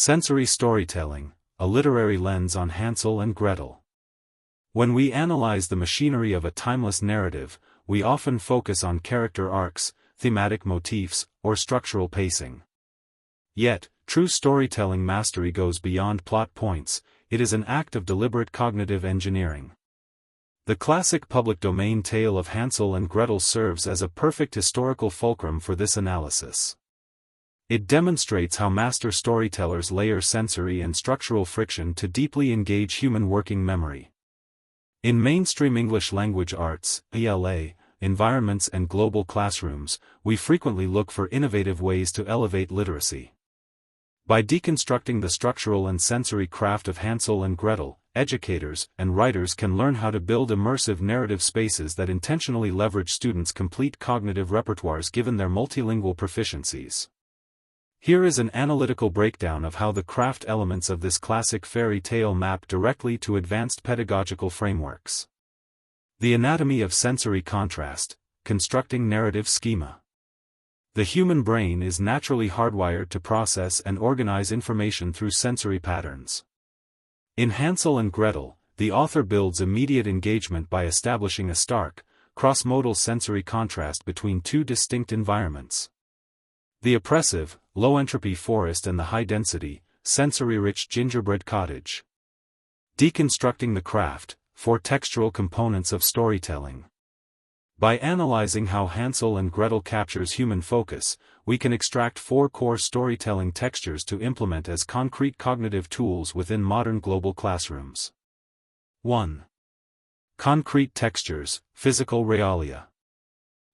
Sensory storytelling, a literary lens on Hansel and Gretel. When we analyze the machinery of a timeless narrative, we often focus on character arcs, thematic motifs, or structural pacing. Yet, true storytelling mastery goes beyond plot points. It is an act of deliberate cognitive engineering. The classic public domain tale of Hansel and Gretel serves as a perfect historical fulcrum for this analysis. It demonstrates how master storytellers layer sensory and structural friction to deeply engage human working memory. In mainstream English language arts, ELA, environments and global classrooms, we frequently look for innovative ways to elevate literacy. By deconstructing the structural and sensory craft of Hansel and Gretel, educators and writers can learn how to build immersive narrative spaces that intentionally leverage students' complete cognitive repertoires given their multilingual proficiencies. Here is an analytical breakdown of how the craft elements of this classic fairy tale map directly to advanced pedagogical frameworks. The anatomy of sensory contrast, constructing narrative schema. The human brain is naturally hardwired to process and organize information through sensory patterns. In Hansel and Gretel, the author builds immediate engagement by establishing a stark, cross-modal sensory contrast between two distinct environments. The oppressive, low-entropy forest and the high-density, sensory-rich gingerbread cottage. Deconstructing the craft, four textural components of storytelling. By analyzing how Hansel and Gretel captures human focus, we can extract four core storytelling textures to implement as concrete cognitive tools within modern global classrooms. 1. Concrete textures, physical realia.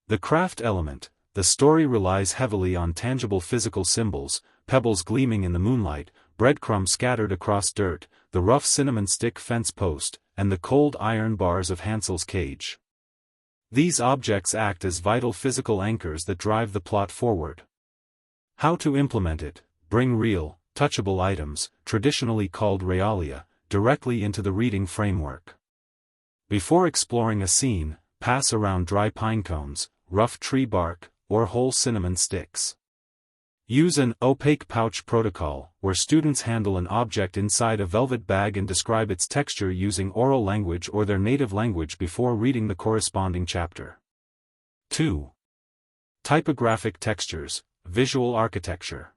The craft element. The story relies heavily on tangible physical symbols, pebbles gleaming in the moonlight, breadcrumbs scattered across dirt, the rough cinnamon stick fence post, and the cold iron bars of Hansel's cage. These objects act as vital physical anchors that drive the plot forward. How to implement it? Bring real, touchable items, traditionally called realia, directly into the reading framework. Before exploring a scene, pass around dry pine cones, rough tree bark, or whole cinnamon sticks. Use an opaque pouch protocol, where students handle an object inside a velvet bag and describe its texture using oral language or their native language before reading the corresponding chapter. 2. Typographic textures, visual architecture.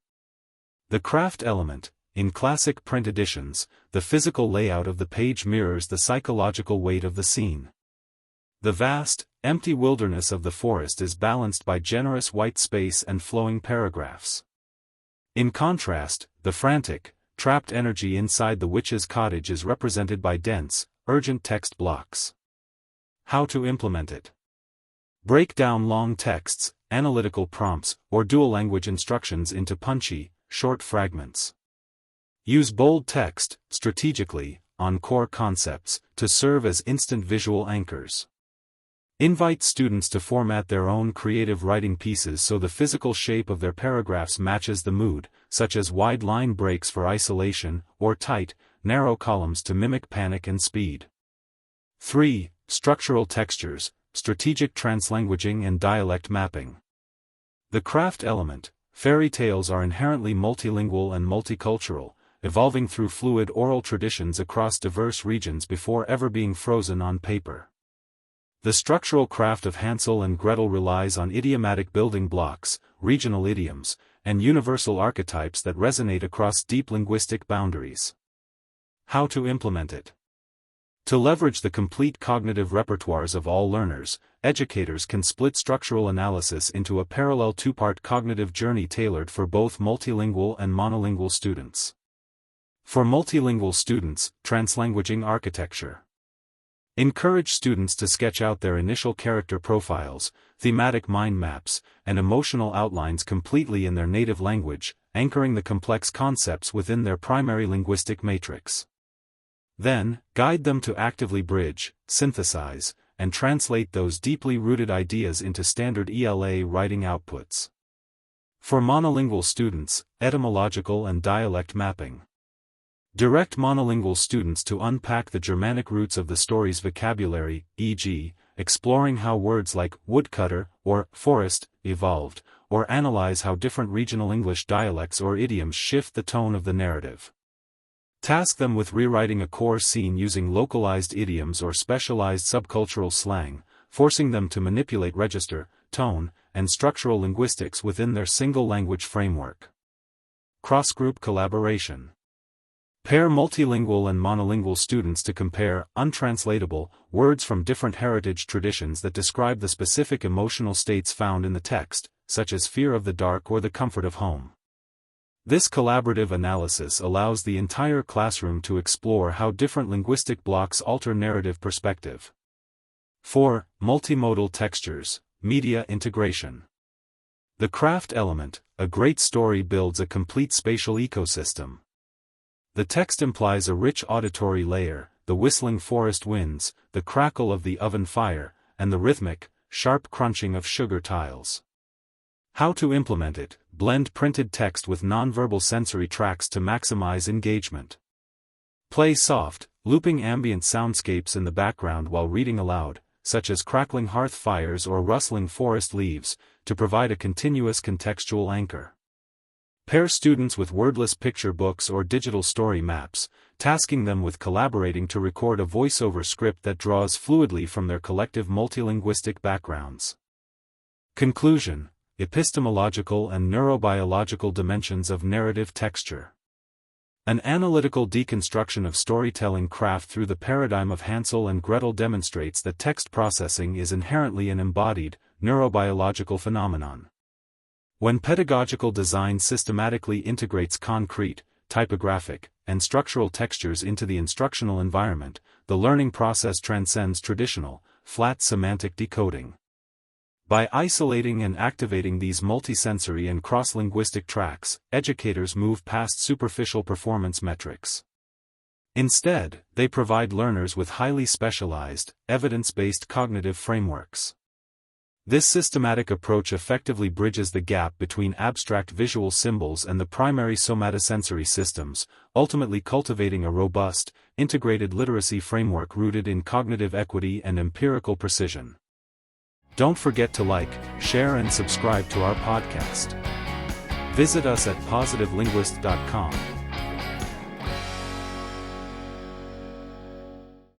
The craft element. In classic print editions, the physical layout of the page mirrors the psychological weight of the scene. The vast, empty wilderness of the forest is balanced by generous white space and flowing paragraphs. In contrast, the frantic, trapped energy inside the witch's cottage is represented by dense, urgent text blocks. How to implement it? Break down long texts, analytical prompts, or dual language instructions into punchy, short fragments. Use bold text, strategically, on core concepts, to serve as instant visual anchors. Invite students to format their own creative writing pieces so the physical shape of their paragraphs matches the mood, such as wide line breaks for isolation, or tight, narrow columns to mimic panic and speed. 3. Structural textures, strategic translanguaging and dialect mapping. The craft element. Fairy tales are inherently multilingual and multicultural, evolving through fluid oral traditions across diverse regions before ever being frozen on paper. The structural craft of Hansel and Gretel relies on idiomatic building blocks, regional idioms, and universal archetypes that resonate across deep linguistic boundaries. How to implement it? To leverage the complete cognitive repertoires of all learners, educators can split structural analysis into a parallel two-part cognitive journey tailored for both multilingual and monolingual students. For multilingual students, translanguaging architecture. Encourage students to sketch out their initial character profiles, thematic mind maps, and emotional outlines completely in their native language, anchoring the complex concepts within their primary linguistic matrix. Then, guide them to actively bridge, synthesize, and translate those deeply rooted ideas into standard ELA writing outputs. For monolingual students, etymological and dialect mapping. Direct monolingual students to unpack the Germanic roots of the story's vocabulary, e.g., exploring how words like woodcutter or forest evolved, or analyze how different regional English dialects or idioms shift the tone of the narrative. Task them with rewriting a core scene using localized idioms or specialized subcultural slang, forcing them to manipulate register, tone, and structural linguistics within their single language framework. Cross-group collaboration. Pair multilingual and monolingual students to compare untranslatable words from different heritage traditions that describe the specific emotional states found in the text, such as fear of the dark or the comfort of home. This collaborative analysis allows the entire classroom to explore how different linguistic blocks alter narrative perspective. 4. Multimodal textures, media integration. The craft element, a great story builds a complete spatial ecosystem. The text implies a rich auditory layer, the whistling forest winds, the crackle of the oven fire, and the rhythmic, sharp crunching of sugar tiles. How to implement it: blend printed text with nonverbal sensory tracks to maximize engagement. Play soft, looping ambient soundscapes in the background while reading aloud, such as crackling hearth fires or rustling forest leaves, to provide a continuous contextual anchor. Pair students with wordless picture books or digital story maps, tasking them with collaborating to record a voiceover script that draws fluidly from their collective multilinguistic backgrounds. Conclusion: epistemological and neurobiological dimensions of narrative texture. An analytical deconstruction of storytelling craft through the paradigm of Hansel and Gretel demonstrates that text processing is inherently an embodied, neurobiological phenomenon. When pedagogical design systematically integrates concrete, typographic, and structural textures into the instructional environment, the learning process transcends traditional, flat semantic decoding. By isolating and activating these multisensory and cross-linguistic tracks, educators move past superficial performance metrics. Instead, they provide learners with highly specialized, evidence-based cognitive frameworks. This systematic approach effectively bridges the gap between abstract visual symbols and the primary somatosensory systems, ultimately cultivating a robust, integrated literacy framework rooted in cognitive equity and empirical precision. Don't forget to like, share and subscribe to our podcast. Visit us at positivelinguist.com.